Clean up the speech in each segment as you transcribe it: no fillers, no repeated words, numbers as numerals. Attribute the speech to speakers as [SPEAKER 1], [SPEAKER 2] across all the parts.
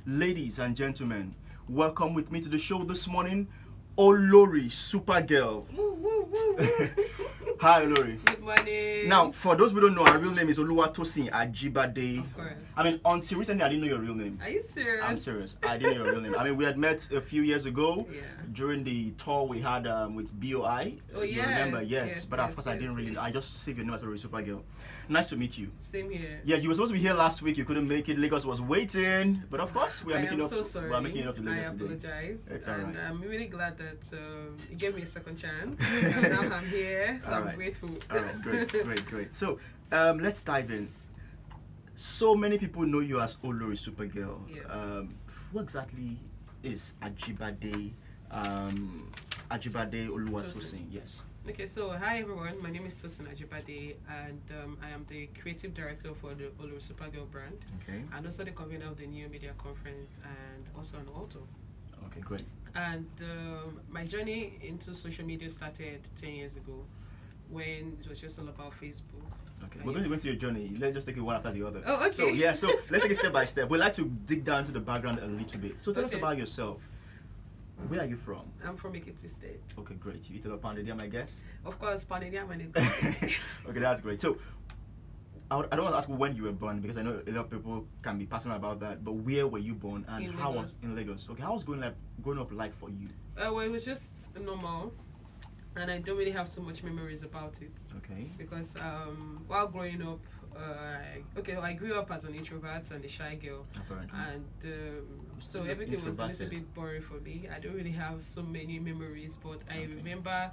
[SPEAKER 1] Ladies and gentlemen, welcome with me to the show this morning, Olorisupergal.
[SPEAKER 2] Woo, woo, woo, woo.
[SPEAKER 1] Hi, Olori.
[SPEAKER 2] Good morning.
[SPEAKER 1] Now, for those who don't know, our real name is Ajibade.
[SPEAKER 2] Of course.
[SPEAKER 1] I mean, until recently, I didn't know your real name.
[SPEAKER 2] Are you serious?
[SPEAKER 1] I'm serious. I didn't know your real name. I mean, we had met a few years ago
[SPEAKER 2] Yeah.
[SPEAKER 1] during the tour we had with BOI.
[SPEAKER 2] Oh,
[SPEAKER 1] You
[SPEAKER 2] yes.
[SPEAKER 1] remember? Yes.
[SPEAKER 2] Yes,
[SPEAKER 1] But of course, I didn't really. I just saved your name as Olorisupergal. Nice to meet you.
[SPEAKER 2] Same here.
[SPEAKER 1] Yeah, you were supposed to be here last week. You couldn't make it. Lagos was waiting, but of course, we are
[SPEAKER 2] I
[SPEAKER 1] making
[SPEAKER 2] am
[SPEAKER 1] up.
[SPEAKER 2] so sorry.
[SPEAKER 1] We are making it up to Lagos
[SPEAKER 2] I
[SPEAKER 1] today.
[SPEAKER 2] apologize.
[SPEAKER 1] It's
[SPEAKER 2] and
[SPEAKER 1] alright.
[SPEAKER 2] I'm really glad that you gave me a second chance. And now I'm here, so I'm
[SPEAKER 1] Alright.
[SPEAKER 2] grateful.
[SPEAKER 1] All right, great. So, let's dive in. So many people know you as Olorisupergal.
[SPEAKER 2] Yeah.
[SPEAKER 1] What exactly is Ajibade? Ajibade Oluwatosin.
[SPEAKER 2] Tosin.
[SPEAKER 1] Yes.
[SPEAKER 2] Okay, so hi everyone. My name is Tosin Ajibade, and I am the creative director for the Olorisupergal brand,
[SPEAKER 1] Okay.
[SPEAKER 2] and also the convener of the New Media Conference, and also an author.
[SPEAKER 1] Okay, great.
[SPEAKER 2] And my journey into social media started 10 years ago when it was just all about Facebook.
[SPEAKER 1] Okay,
[SPEAKER 2] And
[SPEAKER 1] we're going to go into your journey. Let's just take it one after the other.
[SPEAKER 2] Oh, okay.
[SPEAKER 1] So let's take it step by step. We'd like to dig down to the background a little bit. So tell us
[SPEAKER 2] Okay.
[SPEAKER 1] about yourself. Where are you from?
[SPEAKER 2] I'm from Ekiti State.
[SPEAKER 1] Okay, great. You eat a lot of pounded yam, I guess.
[SPEAKER 2] Of course, Panadiam and
[SPEAKER 1] Okay, that's great. So, I don't want to ask when you were born because I know a lot of people can be passionate about that. But where were you born and
[SPEAKER 2] In
[SPEAKER 1] how was
[SPEAKER 2] Lagos.
[SPEAKER 1] in Lagos? Okay, how was growing up like for you?
[SPEAKER 2] Well, it was just normal, and I don't really have so much memories about it
[SPEAKER 1] Okay.
[SPEAKER 2] because while growing up, I grew up as an introvert and a shy girl,
[SPEAKER 1] Apparently.
[SPEAKER 2] and so
[SPEAKER 1] Still
[SPEAKER 2] everything was a little
[SPEAKER 1] introverted.
[SPEAKER 2] bit boring for me. I don't really have so many memories, but I
[SPEAKER 1] Okay.
[SPEAKER 2] remember,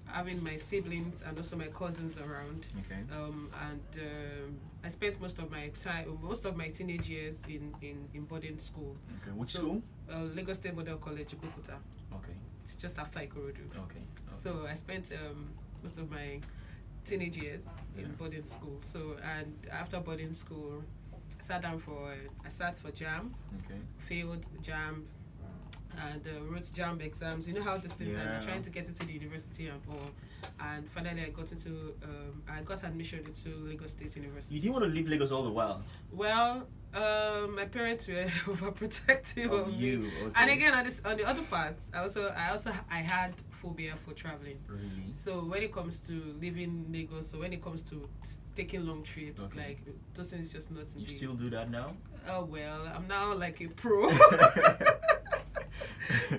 [SPEAKER 2] having my siblings and also my cousins around.
[SPEAKER 1] Okay.
[SPEAKER 2] I spent most of my teenage years in boarding school.
[SPEAKER 1] Okay. Which
[SPEAKER 2] So,
[SPEAKER 1] school?
[SPEAKER 2] Lagos State Model College, Bukuta.
[SPEAKER 1] Okay.
[SPEAKER 2] It's just after Ikorodu.
[SPEAKER 1] Okay.
[SPEAKER 2] So I spent most of my teenage years
[SPEAKER 1] Yeah.
[SPEAKER 2] in boarding school. So and after boarding school, I sat for JAM,
[SPEAKER 1] Okay.
[SPEAKER 2] failed JAM, and wrote JAM exams. You know how these things are.
[SPEAKER 1] Yeah.
[SPEAKER 2] You're trying to get into the university and all. And finally, I got admission into Lagos State University.
[SPEAKER 1] You didn't want to leave Lagos all the while.
[SPEAKER 2] Well, my parents were overprotective of me.
[SPEAKER 1] you. Okay.
[SPEAKER 2] And again, on the other part, I had phobia for traveling.
[SPEAKER 1] Really?
[SPEAKER 2] So when it comes to leaving Lagos, so when it comes to taking long trips,
[SPEAKER 1] Okay.
[SPEAKER 2] like those things just not.
[SPEAKER 1] You
[SPEAKER 2] the-
[SPEAKER 1] still do that now?
[SPEAKER 2] Oh well, I'm now like a pro.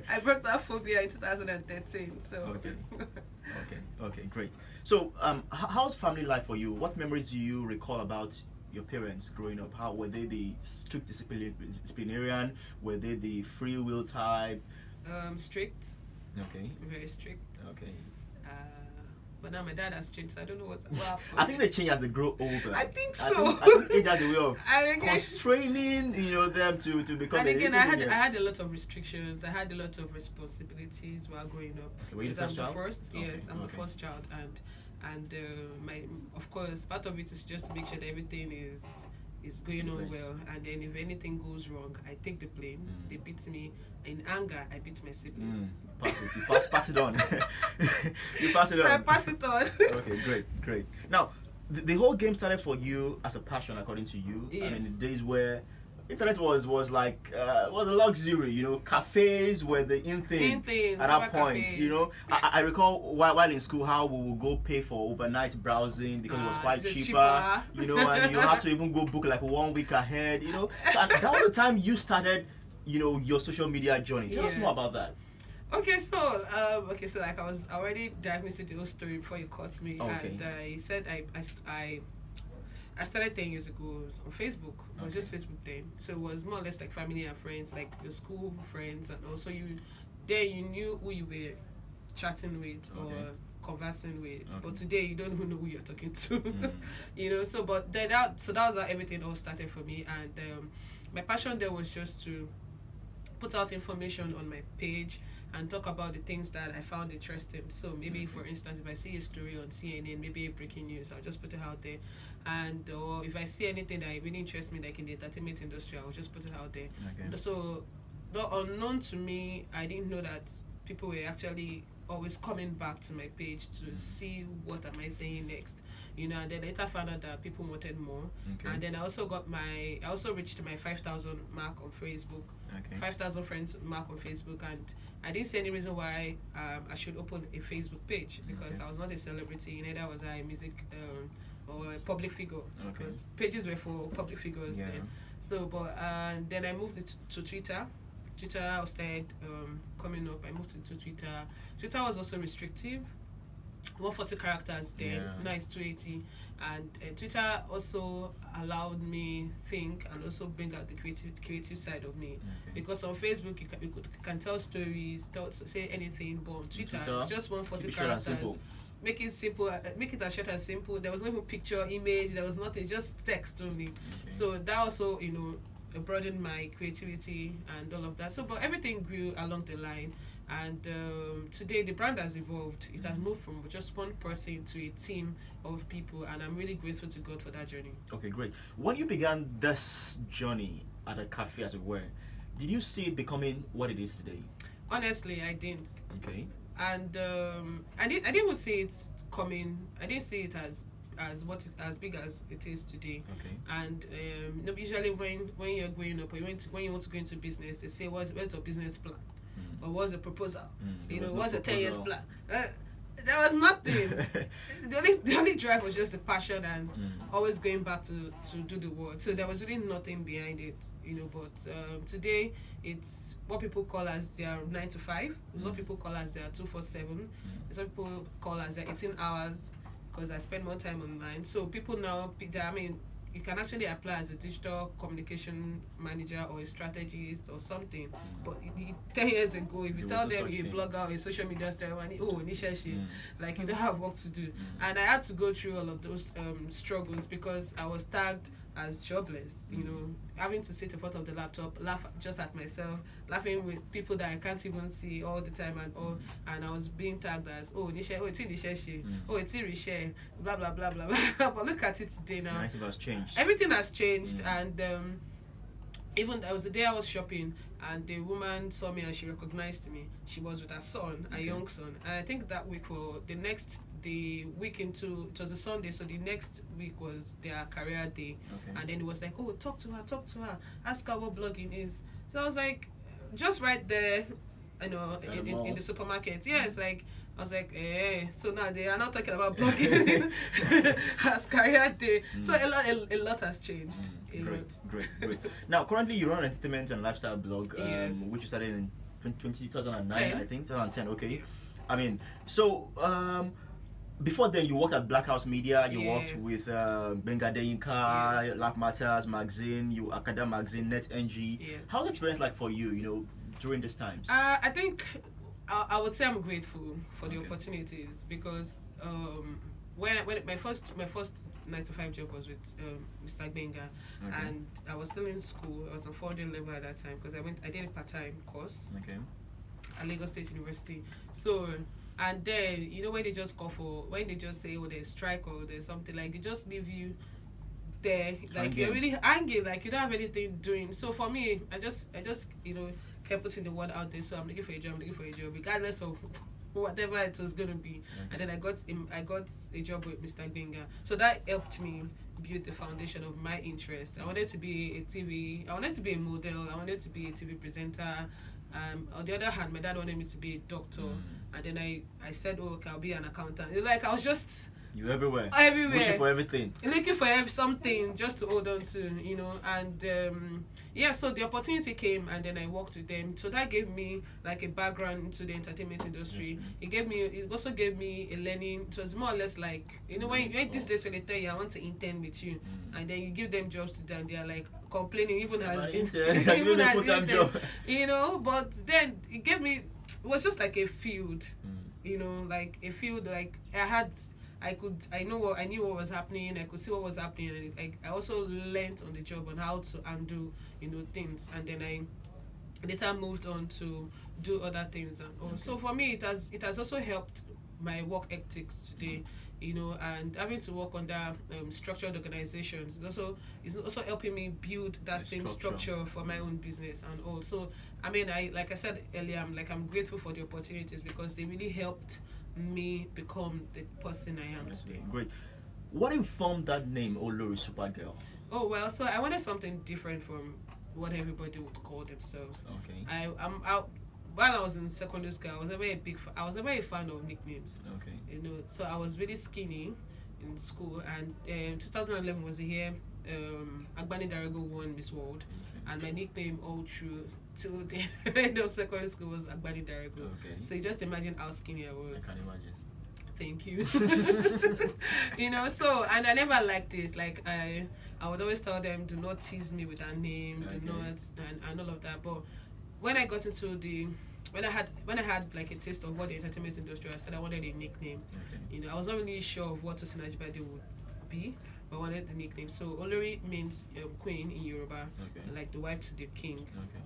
[SPEAKER 2] I broke that phobia in 2013. So.
[SPEAKER 1] Okay. Okay, great. So, how's family life for you? What memories do you recall about your parents growing up? How were they the strict disciplinarian? Were they the free will type?
[SPEAKER 2] Strict,
[SPEAKER 1] Okay.
[SPEAKER 2] very strict.
[SPEAKER 1] Okay.
[SPEAKER 2] But now my dad has changed, so I don't know what happened.
[SPEAKER 1] I think they change as they grow older.
[SPEAKER 2] I think so.
[SPEAKER 1] I think age has a way of
[SPEAKER 2] And again,
[SPEAKER 1] constraining, them to become
[SPEAKER 2] and
[SPEAKER 1] a
[SPEAKER 2] again,
[SPEAKER 1] little
[SPEAKER 2] I had a lot of restrictions. I had a lot of responsibilities while growing up.
[SPEAKER 1] Okay, were you the
[SPEAKER 2] Because
[SPEAKER 1] first
[SPEAKER 2] I'm
[SPEAKER 1] child?
[SPEAKER 2] the first.
[SPEAKER 1] Okay,
[SPEAKER 2] Yes, I'm the
[SPEAKER 1] okay.
[SPEAKER 2] first child, and my of course part of it is just to make sure that everything is going
[SPEAKER 1] in
[SPEAKER 2] on
[SPEAKER 1] place.
[SPEAKER 2] well. And then if anything goes wrong, I take the blame.
[SPEAKER 1] Mm.
[SPEAKER 2] They beat me. In anger, I beat my siblings.
[SPEAKER 1] Pass it. You pass it on. You pass it
[SPEAKER 2] So
[SPEAKER 1] on.
[SPEAKER 2] I pass it on.
[SPEAKER 1] Okay, great. Now, the whole game started for you as a passion, according to you. I
[SPEAKER 2] Yes.
[SPEAKER 1] mean, the days where internet was like was a luxury. Cafes were the in thing at that
[SPEAKER 2] cyber
[SPEAKER 1] point.
[SPEAKER 2] cafes.
[SPEAKER 1] I recall while in school how we would go pay for overnight browsing because it was quite
[SPEAKER 2] it's
[SPEAKER 1] cheaper.
[SPEAKER 2] cheaper.
[SPEAKER 1] And you have to even go book like 1 week ahead. So, and that was the time you started. Your social media journey. Tell us more
[SPEAKER 2] Yes.
[SPEAKER 1] about that.
[SPEAKER 2] So like I was already diving into the whole story before you caught me,
[SPEAKER 1] Okay.
[SPEAKER 2] and I said I started 10 years ago on Facebook. It was just Facebook then, so it was more or less like family and friends, like your school friends, and also you knew who you were chatting with or
[SPEAKER 1] Okay.
[SPEAKER 2] conversing with.
[SPEAKER 1] Okay.
[SPEAKER 2] But today you don't even know who you're talking to.
[SPEAKER 1] Mm.
[SPEAKER 2] So but then that was how everything all started for me, and my passion there was just to put out information on my page and talk about the things that I found interesting. So maybe, for instance, if I see a story on CNN, maybe a breaking news, I'll just put it out there. And or if I see anything that really interests me, like in the entertainment industry, I'll just put it out there.
[SPEAKER 1] Okay.
[SPEAKER 2] So, though unknown to me, I didn't know that people were actually always coming back to my page to see what am I saying next, and then later found out that people wanted more.
[SPEAKER 1] Okay.
[SPEAKER 2] And then I also reached my 5,000 mark on Facebook.
[SPEAKER 1] Okay.
[SPEAKER 2] 5,000 friends mark on Facebook, and I didn't see any reason why I should open a Facebook page, because
[SPEAKER 1] Okay.
[SPEAKER 2] I was not a celebrity, neither was I a music or a public figure.
[SPEAKER 1] Okay.
[SPEAKER 2] Because pages were for public figures
[SPEAKER 1] Yeah.
[SPEAKER 2] then. So, but then I moved it to Twitter. Twitter started coming up. I moved into Twitter. Twitter was also restrictive. 140 characters then.
[SPEAKER 1] Yeah.
[SPEAKER 2] Now it's 280. And Twitter also allowed me think and also bring out the creative side of me.
[SPEAKER 1] Okay.
[SPEAKER 2] Because on Facebook you can tell stories, say anything, but on Twitter it's just 140
[SPEAKER 1] keep it short and
[SPEAKER 2] characters.
[SPEAKER 1] simple.
[SPEAKER 2] Make it simple, make it as short as simple. There was no even picture, image, there was nothing, just text only.
[SPEAKER 1] Okay.
[SPEAKER 2] So that also, broadened my creativity and all of that. So, but everything grew along the line. And today the brand has evolved. It has moved from just one person to a team of people, and I'm really grateful to God for that journey.
[SPEAKER 1] Okay, great. When you began this journey at a cafe, as it were, did you see it becoming what it is today?
[SPEAKER 2] Honestly, I didn't.
[SPEAKER 1] Okay.
[SPEAKER 2] And I didn't even see it coming. I didn't see it as as big as it is today.
[SPEAKER 1] Okay.
[SPEAKER 2] And usually when you're growing up, or when you want to go into business, they say, what's your business plan? Or what's the proposal?
[SPEAKER 1] There was no
[SPEAKER 2] what's the 10 years
[SPEAKER 1] proposal.
[SPEAKER 2] plan? There was nothing. the only drive was just the passion and always going back to do the work. So there was really nothing behind it, But today it's what people call as their 9 to 5. It's what people call as their 247. It's what people call as their 18 hours, because I spend more time online. So people now, you can actually apply as a digital communication manager or a strategist or something. But 10 years ago, if you
[SPEAKER 1] There
[SPEAKER 2] tell
[SPEAKER 1] was no
[SPEAKER 2] them
[SPEAKER 1] such
[SPEAKER 2] you're a
[SPEAKER 1] thing.
[SPEAKER 2] blogger or a social media star, like you don't have work to do. And I had to go through all of those struggles, because I was tagged as jobless, having to sit in front of the laptop, laugh just at myself, laughing with people that I can't even see all the time and all. And I was being tagged as, it's Nisha, it's Risha, blah, blah, blah, blah, blah. But look at it today now.
[SPEAKER 1] Nice, it has changed.
[SPEAKER 2] Everything has changed. And even there was a day I was shopping, and the woman saw me and she recognized me. She was with her son, a young son. And I think that week, for the week into, it was a Sunday, so the next week was their career day.
[SPEAKER 1] Okay.
[SPEAKER 2] And then it was like, talk to her, ask her what blogging is. So I was like, just right there, in the supermarket. Yeah, it's like, I was like, so now they are now talking about blogging as career day. So a lot has changed.
[SPEAKER 1] Great. Now, currently you run an entertainment and lifestyle blog,
[SPEAKER 2] Yes.
[SPEAKER 1] which you started in 2009,
[SPEAKER 2] 10.
[SPEAKER 1] I think, 2010. Okay. Before then, you worked at Black House Media. You worked
[SPEAKER 2] Yes.
[SPEAKER 1] with Benga Deyinka,
[SPEAKER 2] Yes.
[SPEAKER 1] Laugh Matters magazine, Academ magazine, NetNG.
[SPEAKER 2] Yes.
[SPEAKER 1] How's the experience like for you? During these times?
[SPEAKER 2] I think I would say I'm grateful for the
[SPEAKER 1] Okay.
[SPEAKER 2] opportunities, because when my first 9 to 5 job was with Mr. Benga,
[SPEAKER 1] Okay.
[SPEAKER 2] and I was still in school. I was on 4-day level at that time, because I did a part-time course
[SPEAKER 1] Okay.
[SPEAKER 2] at Lagos State University. So, and then when they just when they just say, there's strike or there's something, like they just leave you there, like you're really hanging, like you don't have anything doing. So for me, I just kept putting the word out there. So I'm looking for a job, regardless of whatever it was going to be. And then I got a job with Mr. Benga. So that helped me build the foundation of my interest. I wanted to be a model, I wanted to be a TV presenter. On the other hand, my dad wanted me to be a doctor. And then I said, okay, I'll be an accountant. Like, I was just
[SPEAKER 1] You're everywhere.
[SPEAKER 2] everywhere,
[SPEAKER 1] Wishing for everything.
[SPEAKER 2] looking for something just to hold on to, and so the opportunity came, and then I worked with them. So that gave me like a background into the entertainment industry. It also gave me a learning. It was more or less like, when these days when they tell you I want to intern with you, and then you give them jobs to them, they are like complaining, even as
[SPEAKER 1] even a full-time job.
[SPEAKER 2] But then it was just like a field, like a field, like I knew what was happening. I could see what was happening, and I also learned on the job on how to undo, things. And then I later moved on to do other things. And so for me, it has also helped my work ethics today. you know, and having to work under structured organizations is also helping me build that
[SPEAKER 1] The
[SPEAKER 2] same
[SPEAKER 1] structure.
[SPEAKER 2] structure for my own business and all. So I mean, I like I said earlier, I'm grateful for the opportunities because they really helped me become the person I am
[SPEAKER 1] That's
[SPEAKER 2] today.
[SPEAKER 1] great. What informed that name, Olorisupergal?
[SPEAKER 2] Oh well, so I wanted something different from what everybody would call themselves.
[SPEAKER 1] Okay.
[SPEAKER 2] I'm out. While I was in secondary school, I was never a fan of nicknames.
[SPEAKER 1] Okay.
[SPEAKER 2] You know, so I was really skinny in school, and 2011 was the year Agbani Darago won Miss World, and my nickname all through till the end of secondary school was Agbani Darago.
[SPEAKER 1] Okay.
[SPEAKER 2] So you just imagine how skinny I
[SPEAKER 1] I
[SPEAKER 2] was.
[SPEAKER 1] can imagine.
[SPEAKER 2] Thank you. You know, so and I never liked this. Like I would always tell them, do not tease me with that name,
[SPEAKER 1] Okay.
[SPEAKER 2] do not and all of that. But when I got into when I had like a taste of what the entertainment industry, I said I wanted a nickname.
[SPEAKER 1] Okay.
[SPEAKER 2] You know, I was not really sure of what Tosin Ajibade would be, but I wanted the nickname. So Olori means queen in Yoruba,
[SPEAKER 1] Okay.
[SPEAKER 2] like the wife to the king.
[SPEAKER 1] Okay.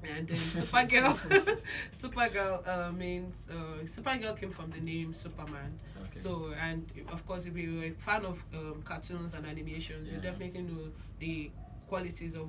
[SPEAKER 2] And then Supergirl, Supergirl means Supergirl came from the name Superman.
[SPEAKER 1] Okay.
[SPEAKER 2] So and of course, if you're a fan of cartoons and animations, you
[SPEAKER 1] Yeah.
[SPEAKER 2] definitely know the qualities of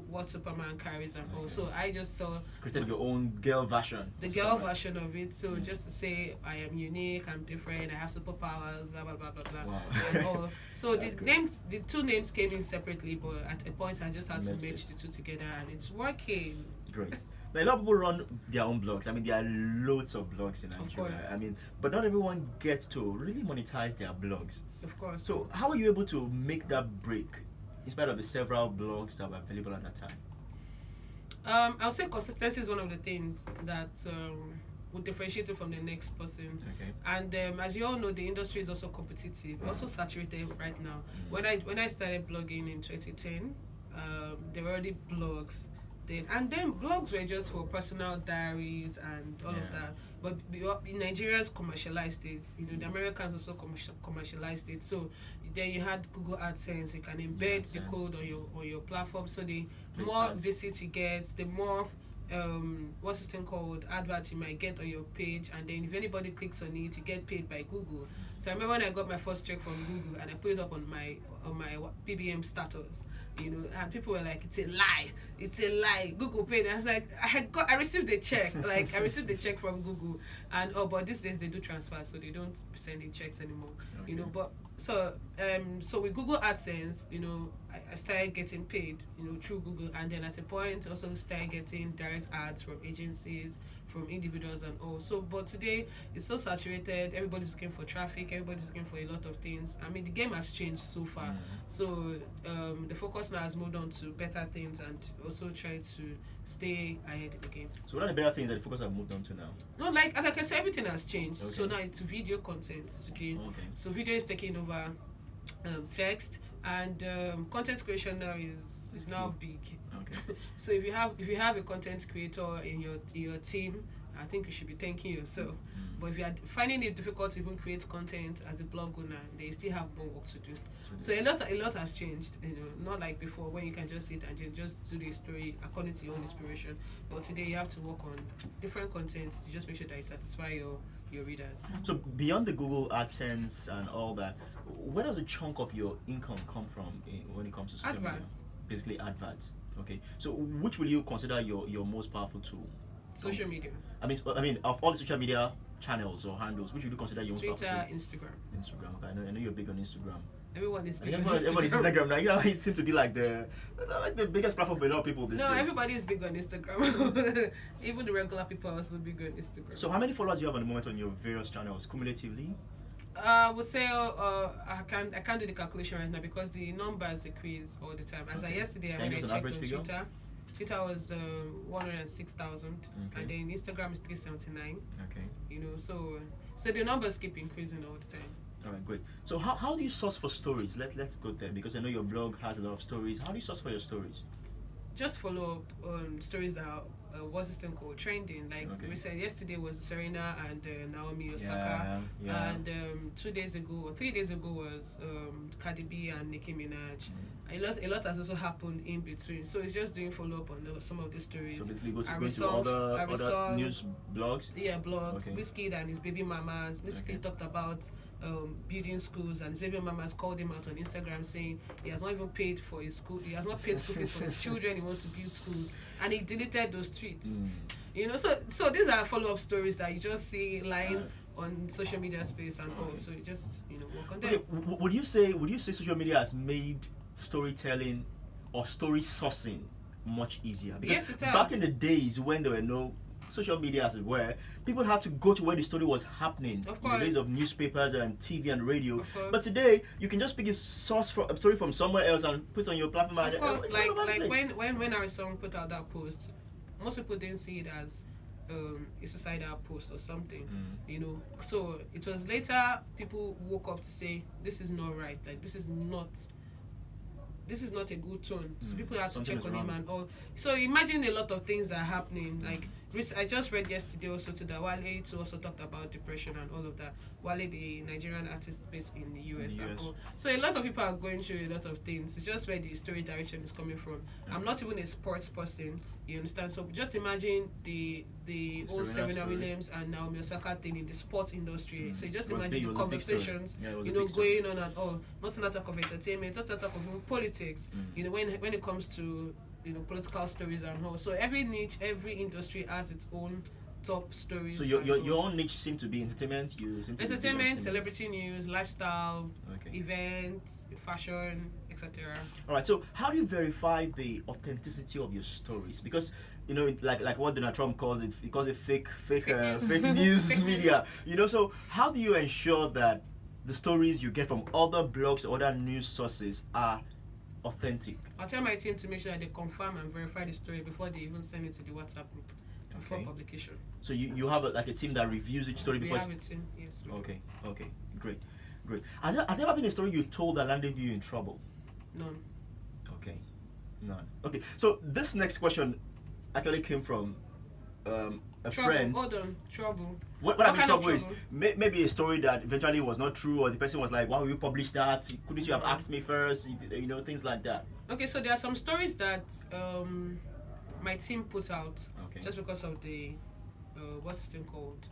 [SPEAKER 2] what Superman carries and all.
[SPEAKER 1] Okay.
[SPEAKER 2] So I just saw
[SPEAKER 1] Created your own girl version.
[SPEAKER 2] the
[SPEAKER 1] of
[SPEAKER 2] girl
[SPEAKER 1] Superman.
[SPEAKER 2] version of it. So
[SPEAKER 1] Mm.
[SPEAKER 2] just to say I am unique, I'm different, I have superpowers, blah blah blah blah blah,
[SPEAKER 1] Wow.
[SPEAKER 2] and all. So the
[SPEAKER 1] That's great.
[SPEAKER 2] names, the two names came in separately, but at a point I just had to
[SPEAKER 1] Merged
[SPEAKER 2] merge
[SPEAKER 1] it.
[SPEAKER 2] the two together, and it's working.
[SPEAKER 1] Great. Now, a lot of people run their own blogs. I mean, there are loads of blogs in
[SPEAKER 2] Of
[SPEAKER 1] Nigeria.
[SPEAKER 2] course.
[SPEAKER 1] I mean, but not everyone gets to really monetize their blogs.
[SPEAKER 2] Of course.
[SPEAKER 1] So, how are you able to make that break in spite of the several blogs that were available at that time?
[SPEAKER 2] I'll say consistency is one of the things that would differentiate you from the next person.
[SPEAKER 1] Okay.
[SPEAKER 2] And as you all know, the industry is also competitive, also saturated right now.
[SPEAKER 1] Mm.
[SPEAKER 2] When I started blogging in 2010, there were already blogs. And then blogs were just for personal diaries and all of
[SPEAKER 1] Yeah.
[SPEAKER 2] that. But Nigerians commercialized it. You know, the Americans also commercialized it. So then you had Google AdSense. You can embed the
[SPEAKER 1] AdSense.
[SPEAKER 2] code on your platform. So the
[SPEAKER 1] Place
[SPEAKER 2] more
[SPEAKER 1] ads.
[SPEAKER 2] visits you get, the more what's this thing called, adverts you might get on your page, and then if anybody clicks on it, you get paid by Google. So I remember when I got my first check from Google and I put it up on my BBM status, you know, and people were like, it's a lie, Google paid. And I was like, I received the check, like I received the check from Google, and but these days they do transfer, so they don't send in checks anymore, you know.
[SPEAKER 1] Okay.
[SPEAKER 2] But so with Google AdSense, you know, I started getting paid, you know, through Google, and then at a point also started getting direct ads from agencies, from individuals and all. So but today it's so saturated, everybody's looking for traffic, everybody's looking for a lot of things. I mean, the game has changed so far.
[SPEAKER 1] Mm.
[SPEAKER 2] So the focus now has moved on to better things and also trying to stay ahead in the game.
[SPEAKER 1] So, what are the better things that the focus have moved on to now?
[SPEAKER 2] No, like I said, everything has changed. So
[SPEAKER 1] Okay.
[SPEAKER 2] now it's video content today.
[SPEAKER 1] Okay.
[SPEAKER 2] So video is taking over text, and content creation now is now big.
[SPEAKER 1] Okay.
[SPEAKER 2] So if you have a content creator in your team, I think you should be thanking yourself.
[SPEAKER 1] Mm.
[SPEAKER 2] But if you are finding it difficult to even create content as a blog owner, they still have more work to do. So a lot has changed, you know, not like before when you can just sit and just do the story according to your own inspiration. But today you have to work on different content to just make sure that you satisfy your readers.
[SPEAKER 1] So, beyond the Google AdSense and all that, where does a chunk of your income come from when it comes to social media?
[SPEAKER 2] Adverts.
[SPEAKER 1] Basically, adverts. Okay. So, which will you consider your most powerful tool?
[SPEAKER 2] Social media.
[SPEAKER 1] I mean, of all the social media channels or handles, which would you consider your most
[SPEAKER 2] Twitter,
[SPEAKER 1] powerful
[SPEAKER 2] Instagram.
[SPEAKER 1] tool? Instagram. Okay, I know you're big on Instagram.
[SPEAKER 2] Everyone is
[SPEAKER 1] I
[SPEAKER 2] big
[SPEAKER 1] think
[SPEAKER 2] on
[SPEAKER 1] everybody's
[SPEAKER 2] Instagram.
[SPEAKER 1] Instagram now. You know, it seems to be like the biggest platform for a lot of people these
[SPEAKER 2] No,
[SPEAKER 1] days.
[SPEAKER 2] everybody is big on Instagram. Even the regular people are also big on Instagram.
[SPEAKER 1] So, how many followers do you have at the moment on your various channels cumulatively?
[SPEAKER 2] I would say I can't do the calculation right now because the numbers increase all the time. As
[SPEAKER 1] Okay.
[SPEAKER 2] I yesterday
[SPEAKER 1] Can
[SPEAKER 2] when
[SPEAKER 1] you
[SPEAKER 2] I
[SPEAKER 1] give us an
[SPEAKER 2] checked on
[SPEAKER 1] average figure?
[SPEAKER 2] Twitter was 106,000,
[SPEAKER 1] Okay.
[SPEAKER 2] and then Instagram is 379.
[SPEAKER 1] Okay.
[SPEAKER 2] You know, so the numbers keep increasing all the time.
[SPEAKER 1] All right, great. So how do you source for stories? Let's go there because I know your blog has a lot of stories. How do you source for your stories?
[SPEAKER 2] Just follow up on stories that what's this thing called, trending. Like
[SPEAKER 1] Okay.
[SPEAKER 2] we said, yesterday was Serena and Naomi Osaka,
[SPEAKER 1] Yeah.
[SPEAKER 2] and 2 days ago or 3 days ago was Cardi B and Nicki Minaj. A lot has also happened in between, so it's just doing follow up on some of the stories.
[SPEAKER 1] So basically, go to
[SPEAKER 2] Arisong-
[SPEAKER 1] other
[SPEAKER 2] Arisong-
[SPEAKER 1] news blogs.
[SPEAKER 2] Yeah, blogs.
[SPEAKER 1] Okay.
[SPEAKER 2] Wizkid and his baby mamas. Wizkid
[SPEAKER 1] Okay.
[SPEAKER 2] talked about building schools, and his baby mamas called him out on Instagram saying he has not even paid for his school. He has not paid school fees for his children. He wants to build schools, and he deleted those tweets. You know, so these are follow up stories that you just see lying on social media space and all. So you just work on them.
[SPEAKER 1] Okay, would you say social media has made storytelling or story sourcing much easier? Because
[SPEAKER 2] Yes, it has.
[SPEAKER 1] back in the days when there were no social media, as it were, people had to go to where the story was happening.
[SPEAKER 2] Of
[SPEAKER 1] In the
[SPEAKER 2] course.
[SPEAKER 1] days of newspapers and TV and radio.
[SPEAKER 2] Of course.
[SPEAKER 1] But today, you can just pick a story from somewhere else and put it on your platform.
[SPEAKER 2] Of
[SPEAKER 1] and
[SPEAKER 2] course,
[SPEAKER 1] it's all over the
[SPEAKER 2] like
[SPEAKER 1] place.
[SPEAKER 2] when our song put out that post, most people didn't see it as a suicidal post or something, So it was later people woke up to say this is not right. Like this is not a good tone. So people had to
[SPEAKER 1] Something
[SPEAKER 2] check
[SPEAKER 1] is
[SPEAKER 2] on him
[SPEAKER 1] wrong.
[SPEAKER 2] and all. So imagine a lot of things that are happening. Like I just read yesterday also to that Wale too also talked about depression and all of that. Wale, the Nigerian artist based in the US and
[SPEAKER 1] US.
[SPEAKER 2] all. So a lot of people are going through a lot of things. It's just where the story direction is coming from. I'm not even a sports person, you understand? So just imagine the old
[SPEAKER 1] Serena
[SPEAKER 2] Serena
[SPEAKER 1] story.
[SPEAKER 2] Williams and Naomi Osaka thing in the sports industry. So you just
[SPEAKER 1] It was
[SPEAKER 2] imagine
[SPEAKER 1] big, it
[SPEAKER 2] the
[SPEAKER 1] was a big story.
[SPEAKER 2] conversations,
[SPEAKER 1] Yeah, it was a big
[SPEAKER 2] going
[SPEAKER 1] story.
[SPEAKER 2] on and all. Not to talk of entertainment, not to talk of even politics. When it comes to political stories and all. So every niche, every industry has its own top stories.
[SPEAKER 1] So
[SPEAKER 2] and
[SPEAKER 1] your
[SPEAKER 2] all.
[SPEAKER 1] own niche seems to be entertainment. You seem to be
[SPEAKER 2] Entertainment,
[SPEAKER 1] big
[SPEAKER 2] celebrity news, lifestyle,
[SPEAKER 1] Okay.
[SPEAKER 2] events, fashion, etc.
[SPEAKER 1] All right. So how do you verify the authenticity of your stories? Because like what Donald Trump calls it, he calls it fake news
[SPEAKER 2] Fake
[SPEAKER 1] media. So how do you ensure that the stories you get from other blogs or other news sources are authentic?
[SPEAKER 2] I'll tell my team to make sure that they confirm and verify the story before they even send it to the WhatsApp group before
[SPEAKER 1] Okay.
[SPEAKER 2] publication.
[SPEAKER 1] So you have a team that reviews each story
[SPEAKER 2] We
[SPEAKER 1] before.
[SPEAKER 2] have a team, yes. we do.
[SPEAKER 1] Okay, great. Has there ever been a story you told that landed you in trouble?
[SPEAKER 2] None.
[SPEAKER 1] Okay, none. Okay, so this next question actually came from a
[SPEAKER 2] Trouble.
[SPEAKER 1] friend.
[SPEAKER 2] Hold on. Trouble.
[SPEAKER 1] What I mean
[SPEAKER 2] kind of
[SPEAKER 1] trouble is
[SPEAKER 2] trouble?
[SPEAKER 1] maybe a story that eventually was not true, or the person was like, "Why will you publish that? Couldn't you have asked me first?" Things like that.
[SPEAKER 2] Okay, so there are some stories that my team put out
[SPEAKER 1] Okay.
[SPEAKER 2] just because of the what's this thing called?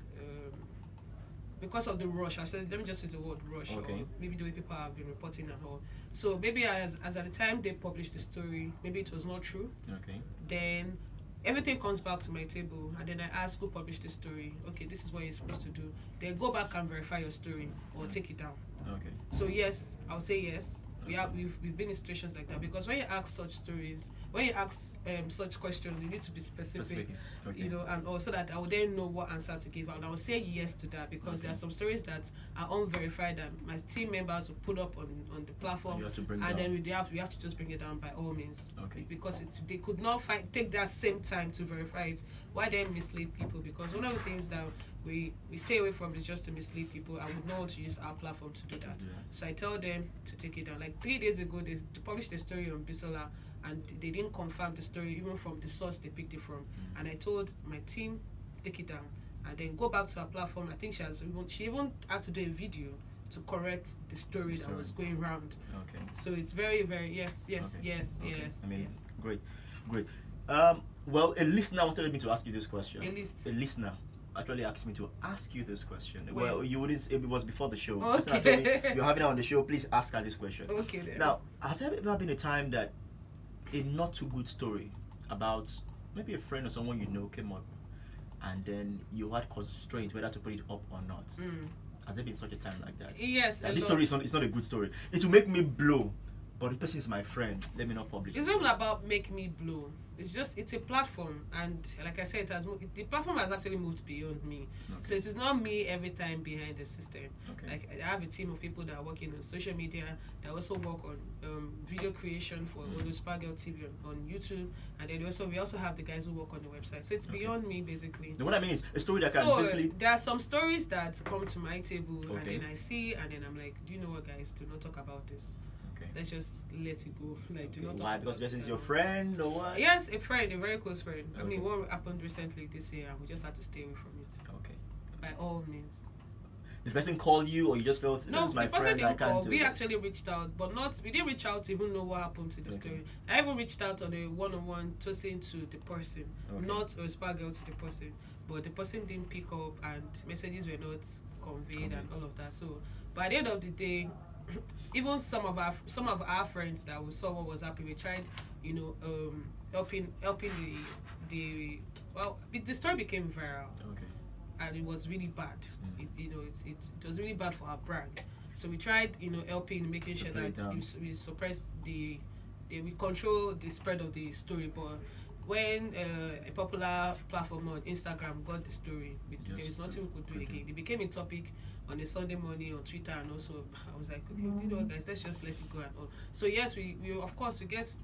[SPEAKER 2] Because of the rush. I said, let me just use the word rush,
[SPEAKER 1] Okay.
[SPEAKER 2] or maybe the way people have been reporting and all. So maybe as at the time they published the story, maybe it was not true.
[SPEAKER 1] Okay.
[SPEAKER 2] Then everything comes back to my table, and then I ask who published the story. Okay, this is what you're supposed to do. Then go back and verify your story or take it down.
[SPEAKER 1] Okay.
[SPEAKER 2] So yes, I'll say yes. We've been in situations like that, because when you ask such stories, when you ask such questions, you need to be specific.
[SPEAKER 1] Okay.
[SPEAKER 2] And also that I will then know what answer to give out. I will say yes to that, because there are some stories that are unverified that my team members will put up on the platform,
[SPEAKER 1] You have to bring
[SPEAKER 2] and
[SPEAKER 1] down.
[SPEAKER 2] then we have to just bring it down by all means.
[SPEAKER 1] Okay.
[SPEAKER 2] Because they could not take that same time to verify it. Why then mislead people? Because one of the things that we stay away from is just to mislead people. I would not want to use our platform to do that.
[SPEAKER 1] Yeah.
[SPEAKER 2] So I tell them to take it down. Like 3 days ago, they published a story on Bisola, and they didn't confirm the story even from the source they picked it from. And I told my team, take it down, and then go back to our platform. I think she even had to do a video to correct the story that was going round.
[SPEAKER 1] Okay.
[SPEAKER 2] So it's very, very yes.
[SPEAKER 1] Okay.
[SPEAKER 2] Yes.
[SPEAKER 1] I mean,
[SPEAKER 2] yes.
[SPEAKER 1] great. Well, a listener wanted me to ask you this question.
[SPEAKER 2] A
[SPEAKER 1] listener actually asked me to ask you this question.
[SPEAKER 2] When?
[SPEAKER 1] Well, you wouldn't. It was before the show.
[SPEAKER 2] Okay.
[SPEAKER 1] Listener told me, you're having her on the show. Please ask her this question.
[SPEAKER 2] Okay then.
[SPEAKER 1] Now, has there ever been a time that a not too good story about maybe a friend or someone you know came up, and then you had constraints whether to put it up or not? Has there been such a time like that?
[SPEAKER 2] Yes.
[SPEAKER 1] That
[SPEAKER 2] a
[SPEAKER 1] this
[SPEAKER 2] lot.
[SPEAKER 1] story is not a good story. It will make me blow, but the person is my friend. Let me not publish.
[SPEAKER 2] It's not even about make me blow. It's a platform, and like I said, the platform has actually moved beyond me.
[SPEAKER 1] Okay.
[SPEAKER 2] So it is not me every time behind the system.
[SPEAKER 1] Okay.
[SPEAKER 2] Like I have a team of people that are working on social media, that also work on video creation for Olorisupergal TV on YouTube, and then we also have the guys who work on the website. So it's beyond me basically.
[SPEAKER 1] What I mean is a story that can
[SPEAKER 2] So
[SPEAKER 1] basically.
[SPEAKER 2] there are some stories that come to my table, and
[SPEAKER 1] Okay.
[SPEAKER 2] then I see, and then I'm like, do you know what, guys? Do not talk about this.
[SPEAKER 1] Okay.
[SPEAKER 2] Let's just let it go. Like, do
[SPEAKER 1] Okay.
[SPEAKER 2] not talk
[SPEAKER 1] Why? Because
[SPEAKER 2] about
[SPEAKER 1] this
[SPEAKER 2] it
[SPEAKER 1] is your
[SPEAKER 2] anymore.
[SPEAKER 1] friend or what?
[SPEAKER 2] Yes, a friend, a very close friend. I mean,
[SPEAKER 1] Okay.
[SPEAKER 2] what happened recently this year, and we just had to stay away from it.
[SPEAKER 1] Okay.
[SPEAKER 2] By all means.
[SPEAKER 1] Did the person call you, or you just felt,
[SPEAKER 2] No,
[SPEAKER 1] this is my
[SPEAKER 2] the person
[SPEAKER 1] friend, I
[SPEAKER 2] didn't
[SPEAKER 1] can't
[SPEAKER 2] call.
[SPEAKER 1] do
[SPEAKER 2] We
[SPEAKER 1] this?
[SPEAKER 2] actually reached out, but not. We didn't reach out to even know what happened to the
[SPEAKER 1] Okay.
[SPEAKER 2] story. I even reached out on a one-on-one toasting to the person,
[SPEAKER 1] Okay.
[SPEAKER 2] not a Olorisupergal to the person. But the person didn't pick up, and messages were not conveyed, and all of that. So, but at the end of the day, even some of our friends that we saw what was happening, we tried, helping the well, the story became viral.
[SPEAKER 1] Okay.
[SPEAKER 2] And it was really bad. It was really bad for our brand. So we tried, helping, making sure that we suppress we control the spread of the story. But when a popular platform on Instagram got the story, there is nothing we could do again. It became a topic on a Sunday morning on Twitter, and also I was like, okay, you know what, guys, let's just let it go and all. So yes, we of course we just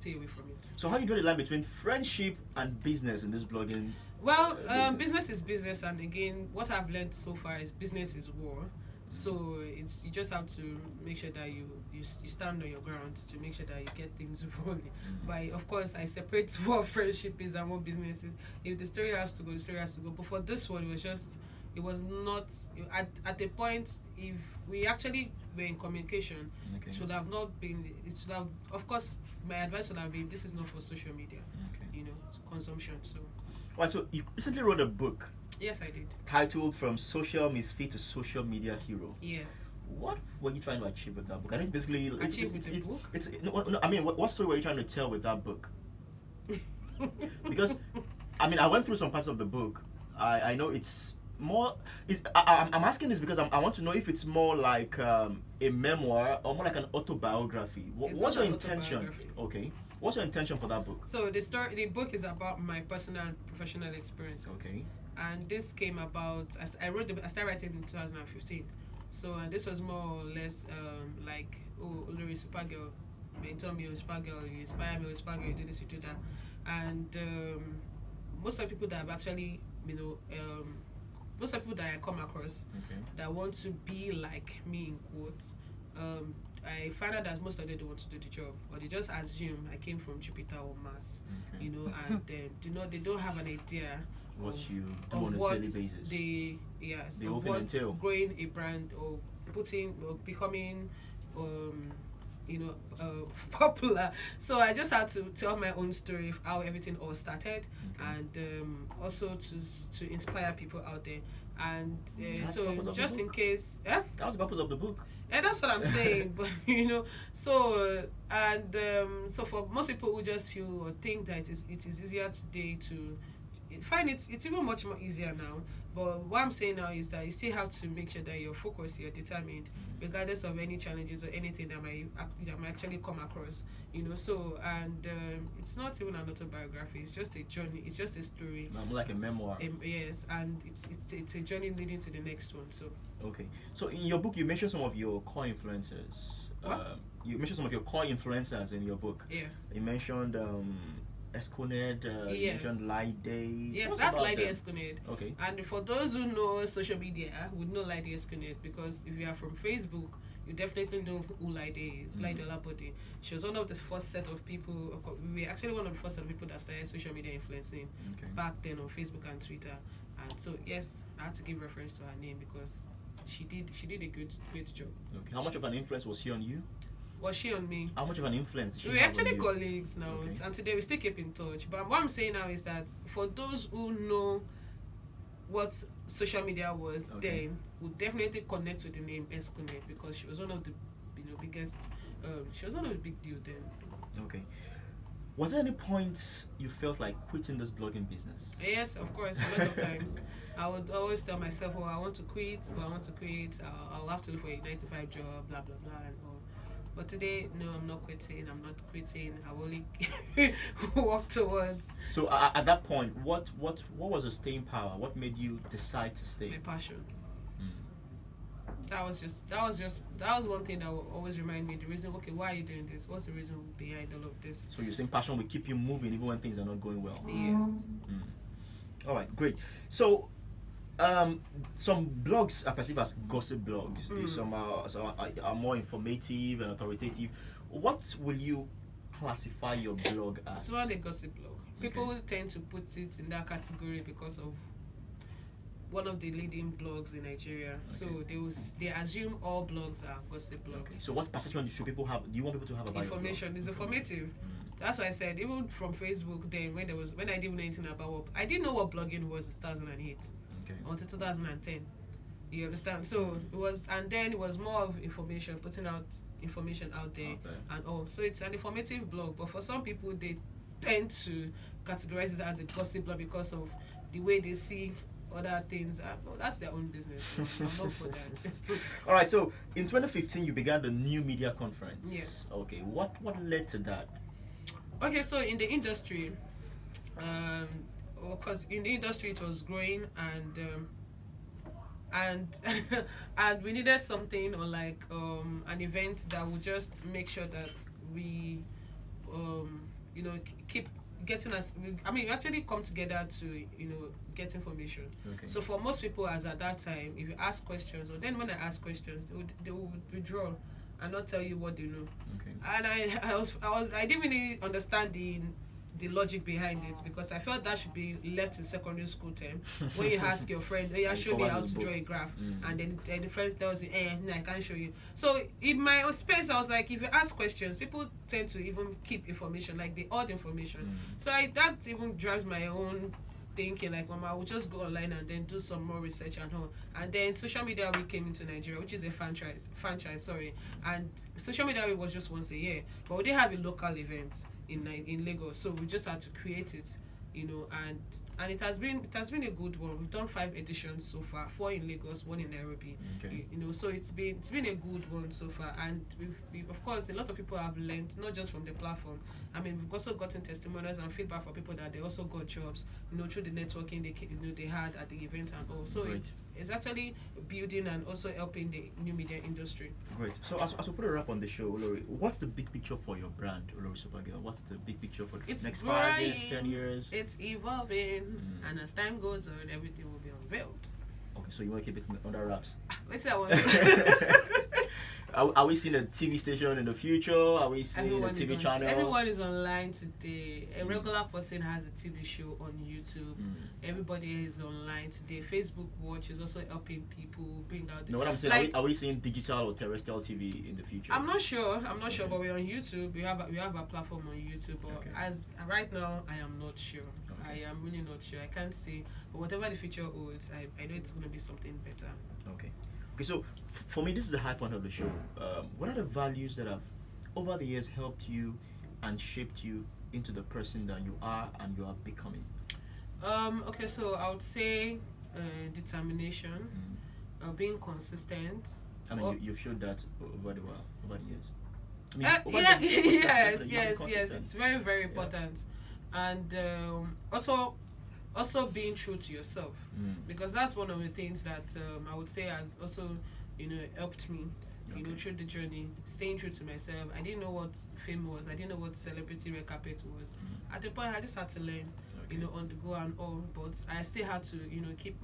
[SPEAKER 2] stay away from it.
[SPEAKER 1] So how you draw the line between friendship and business in this blogging?
[SPEAKER 2] Well, business is business, and again, what I've learned so far is business is war. So you just have to make sure that you stand on your ground to make sure that you get things rolling. But of course, I separate what friendship is and what business is. If the story has to go, the story has to go. But for this one, it was not at the point. If we actually were in communication,
[SPEAKER 1] Okay.
[SPEAKER 2] it should have not been. It should have. Of course, my advice would have been: this is not for social media.
[SPEAKER 1] Okay.
[SPEAKER 2] Consumption. So.
[SPEAKER 1] Right. So you recently wrote a book
[SPEAKER 2] Yes, I did.
[SPEAKER 1] titled "From Social Misfit to Social Media Hero."
[SPEAKER 2] Yes.
[SPEAKER 1] What were you trying to achieve with that book? And it's basically
[SPEAKER 2] Achieve with the book?
[SPEAKER 1] no, I mean, what story were you trying to tell with that book? Because I mean, I went through some parts of the book. I know it's more. I'm asking this because I want to know if it's more like a memoir or more like an autobiography.
[SPEAKER 2] It's
[SPEAKER 1] What's
[SPEAKER 2] not
[SPEAKER 1] your
[SPEAKER 2] an
[SPEAKER 1] intention?
[SPEAKER 2] autobiography.
[SPEAKER 1] Okay. What's your intention for that book?
[SPEAKER 2] So the book is about my personal and professional experiences.
[SPEAKER 1] Okay.
[SPEAKER 2] And this came about as I started writing in 2015. So and this was more or less like Olorisupergal mentor me, Olorisupergal, you inspire me, Olorisupergal, you do this, you do that. And most of the people that I've actually most of the people that I come across that want to be like me in quotes, I find out that most of them don't want to do the job, or they just assume I came from Jupiter or Mars, and they don't have an idea
[SPEAKER 1] What
[SPEAKER 2] of,
[SPEAKER 1] you do
[SPEAKER 2] of
[SPEAKER 1] on a
[SPEAKER 2] what
[SPEAKER 1] daily basis.
[SPEAKER 2] they
[SPEAKER 1] They
[SPEAKER 2] of
[SPEAKER 1] often
[SPEAKER 2] what
[SPEAKER 1] entail.
[SPEAKER 2] growing a brand or becoming popular. So I just had to tell my own story of how everything all started, and also to inspire people out there. And
[SPEAKER 1] That's the purpose
[SPEAKER 2] so
[SPEAKER 1] of the
[SPEAKER 2] just in
[SPEAKER 1] book.
[SPEAKER 2] case,
[SPEAKER 1] That was the purpose of the book.
[SPEAKER 2] and that's what I'm saying. But so for most people who just feel or think that it is easier today to find it's even much more easier now. But what I'm saying now is that you still have to make sure that you're focused, you're determined, regardless of any challenges or anything that might actually come across. So and it's not even an autobiography. It's just a journey. It's just a story.
[SPEAKER 1] More like a memoir.
[SPEAKER 2] Yes, and it's a journey leading to the next one. So.
[SPEAKER 1] Okay. So in your book, you mentioned some of your core influencers.
[SPEAKER 2] What?
[SPEAKER 1] You mentioned some of your core influencers in your book.
[SPEAKER 2] Yes.
[SPEAKER 1] You mentioned Esconed. You
[SPEAKER 2] Yes.
[SPEAKER 1] mentioned Lide.
[SPEAKER 2] Yes,
[SPEAKER 1] Tell us
[SPEAKER 2] that's
[SPEAKER 1] about
[SPEAKER 2] Lady
[SPEAKER 1] them.
[SPEAKER 2] Esconed.
[SPEAKER 1] Okay.
[SPEAKER 2] And for those who know social media, would know Lady Esconed, because if you are from Facebook, you definitely know who Lady is. Lady Olabode. She was one of the first set of people. We were actually one of the first set of people that started social media influencing back then on Facebook and Twitter. And so yes, I had to give reference to her name because she did a great job.
[SPEAKER 1] Okay. How much of an influence was she on you?
[SPEAKER 2] Was she on me?
[SPEAKER 1] How much of an influence did she
[SPEAKER 2] We're
[SPEAKER 1] have
[SPEAKER 2] actually
[SPEAKER 1] on you?
[SPEAKER 2] colleagues now,
[SPEAKER 1] Okay.
[SPEAKER 2] and today we still keep in touch. But what I'm saying now is that for those who know what social media was then, would definitely connect with the name Esconed, because she was one of the biggest. She was one of the big deal then.
[SPEAKER 1] Okay. Was there any point you felt like quitting this blogging business?
[SPEAKER 2] Yes, of course. A lot of times, I would always tell myself, "Oh, I want to quit. I'll have to look for a 9-to-5 job. Blah blah blah and all." But today, no, I'm not quitting. I will only walk towards
[SPEAKER 1] So at that point, what was your staying power? What made you decide to stay?
[SPEAKER 2] my passion. That was one thing that will always remind me the reason. Okay, why are you doing this? What's the reason behind all of this?
[SPEAKER 1] So you're saying passion will keep you moving even when things are not going well.
[SPEAKER 2] Yes.
[SPEAKER 1] All right, great. So Some blogs are perceived as gossip blogs. Some are more informative and authoritative. What will you classify your blog as?
[SPEAKER 2] It's not a gossip blog. People tend to put it in that category because of one of the leading blogs in Nigeria. So they assume all blogs are gossip blogs.
[SPEAKER 1] So what perception should people have? Do you want people to have about
[SPEAKER 2] information? It's informative. That's why I said even from Facebook then when I didn't know anything about I didn't know what blogging was in 2008 until 2010. You understand? So it was, and then it was more of information, putting out information out there and all. So it's an informative blog, but for some people they tend to categorize it as a gossip blog because of the way they see other things. Well, that's their own business. So I'm not for that.
[SPEAKER 1] All right. So in 2015, you began the New Media Conference.
[SPEAKER 2] Yes.
[SPEAKER 1] Okay. What led to that?
[SPEAKER 2] Okay. So in the industry, because in the industry it was growing and and we needed something or like an event that would just make sure that we keep getting us. We actually come together to get information. So for most people, as at that time, if you ask questions, or then when I ask questions, they would withdraw and not tell you what they know. And I didn't really understand the logic behind it, because I felt that should be left in secondary school term when you ask your friend, show me how to draw a graph, and then the friend tells you, no, I can't show you. So in my own space, I was like, if you ask questions, people tend to even keep information, like the odd information. So that even drives my own thinking, like, I will just go online and then do some more research and all. And then social media week came into Nigeria, which is a franchise, and social media week was just once a year, but we didn't have a local event in Lagos, so we just had to create it, and it has been a good one. We've done 5 editions so far, 4 in Lagos, 1 in Nairobi. So it's been a good one so far, and we've of course a lot of people have learned, not just from the platform. I mean, we've also gotten testimonials and feedback from people that they also got jobs, through the networking they had at the event and all. So it's actually building and also helping the new media industry.
[SPEAKER 1] Great. So as we put a wrap on the show, Olori, what's the big picture for your brand, Olorisupergal? What's the big picture for the next 5 years, 10 years?
[SPEAKER 2] It's evolving, and as time goes on, everything will be unveiled.
[SPEAKER 1] Okay, so you want to keep it under wraps?
[SPEAKER 2] What's that one?
[SPEAKER 1] Are we seeing a TV station in the future? Are we seeing a TV channel?
[SPEAKER 2] Everyone is online today. A regular person has a TV show on YouTube. Everybody is online today. Facebook Watch is also helping people bring out.
[SPEAKER 1] No, what I'm saying, like, are we seeing digital or terrestrial TV in the future?
[SPEAKER 2] I'm not sure, but we're on YouTube. We have a platform on YouTube. But as right now, I am not sure. I am really not sure. I can't say. But whatever the future holds, I know it's going to be something better.
[SPEAKER 1] Okay, so for me, this is the high point of the show. What are the values that have, over the years, helped you and shaped you into the person that you are and you are becoming?
[SPEAKER 2] Okay, so I would say determination, being consistent.
[SPEAKER 1] I mean, you've showed that over the years. I
[SPEAKER 2] mean, yes. It's very, very important, and also being true to yourself, because that's one of the things that I would say has also helped me through the journey. Staying true to myself. I didn't know what fame was. I didn't know what celebrity red carpet was. At the point, I just had to learn on the go and all, but I still had to keep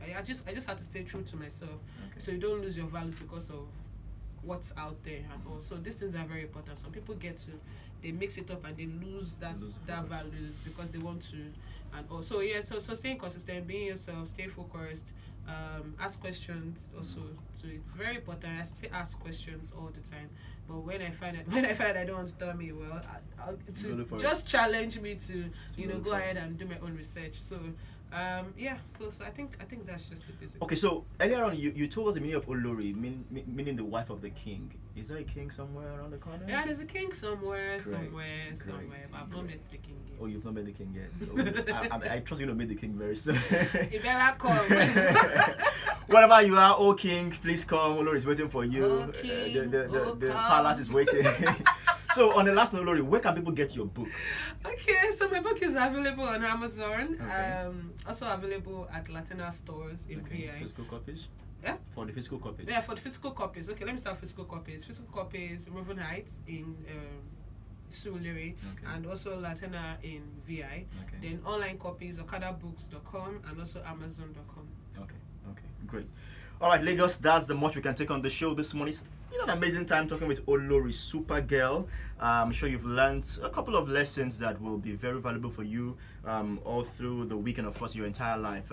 [SPEAKER 2] I just had to stay true to myself, so you don't lose your values because of what's out there and all. So these things are very important. Some people they mix it up and they lose that values because they want to and all. So so staying consistent, being yourself, stay focused, ask questions also. So it's very important. I still ask questions all the time, but when I find I don't understand me well, just challenge me to go ahead and do my own research. So so I think that's just the basic.
[SPEAKER 1] Okay, so earlier on you told us the meaning of Olori, meaning the wife of the king. Is there a king somewhere around the corner?
[SPEAKER 2] Yeah, there's a king somewhere.
[SPEAKER 1] Great.
[SPEAKER 2] But I've not met the king yet.
[SPEAKER 1] Oh, you've not met the king yet. So I trust you to meet the king very soon.
[SPEAKER 2] You better come.
[SPEAKER 1] Whatever you are, oh king, please come. Olori is waiting for you.
[SPEAKER 2] Oh, king,
[SPEAKER 1] the palace is waiting. So on the last note, Olori, where can people get your book?
[SPEAKER 2] Okay, so my book is available on Amazon. Also available at Latina stores in VI.
[SPEAKER 1] Physical copies?
[SPEAKER 2] Yeah.
[SPEAKER 1] For the physical copies?
[SPEAKER 2] Yeah, for the physical copies. Okay, let me start with physical copies. Physical copies, Roving Heights in Suliri,
[SPEAKER 1] Okay.
[SPEAKER 2] and also Latina in VI.
[SPEAKER 1] Okay.
[SPEAKER 2] Then online copies, okadabooks.com and also amazon.com.
[SPEAKER 1] Okay. Okay. Great. All right, Lagos. That's the much we can take on the show this morning. It's been an amazing time talking with Olorisupergal. I'm sure you've learned a couple of lessons that will be very valuable for you all through the week and, of course, your entire life.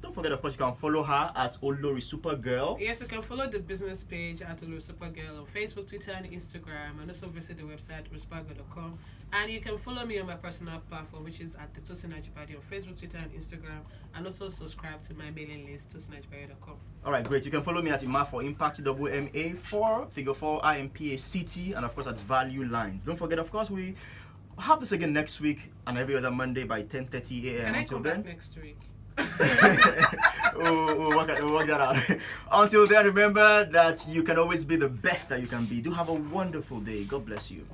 [SPEAKER 1] Don't forget, of course, you can follow her at Olorisupergal.
[SPEAKER 2] Yes, you can follow the business page at Olorisupergal on Facebook, Twitter, and Instagram, and also visit the website olorisupergal.com. And you can follow me on my personal platform, which is at the Tosin Ajibade on Facebook, Twitter, and Instagram, and also subscribe to my mailing list, tosinajibade.com.
[SPEAKER 1] All right, great. You can follow me at IMA for Impact, WMA4, Figure 4, IMPACT, and of course at Value Lines. Don't forget, of course, we have this again next week and every other Monday by 10:30 a.m.
[SPEAKER 2] Can I
[SPEAKER 1] Until
[SPEAKER 2] come
[SPEAKER 1] then,
[SPEAKER 2] back next week?
[SPEAKER 1] we'll work that out. Until then, remember that you can always be the best that you can be. Do have a wonderful day. God bless you.